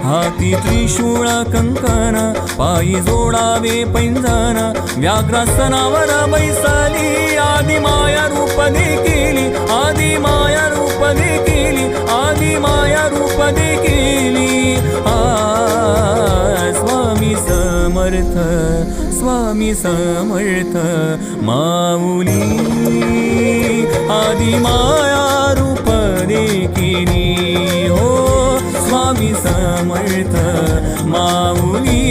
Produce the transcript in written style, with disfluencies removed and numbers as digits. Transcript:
हाती त्रिशूळ कंकण, पायी जोडावे पैंजण, व्याघ्रासनावर बैसली, आदि माया रूप देखिली, आदि माया रूप देखिली, आदि माया रूप देखिली. स्वामी समर्थ, स्वामी समर्थ माऊली, आदि माया रूप देखिली. हो स्वामी समर्थ माऊली.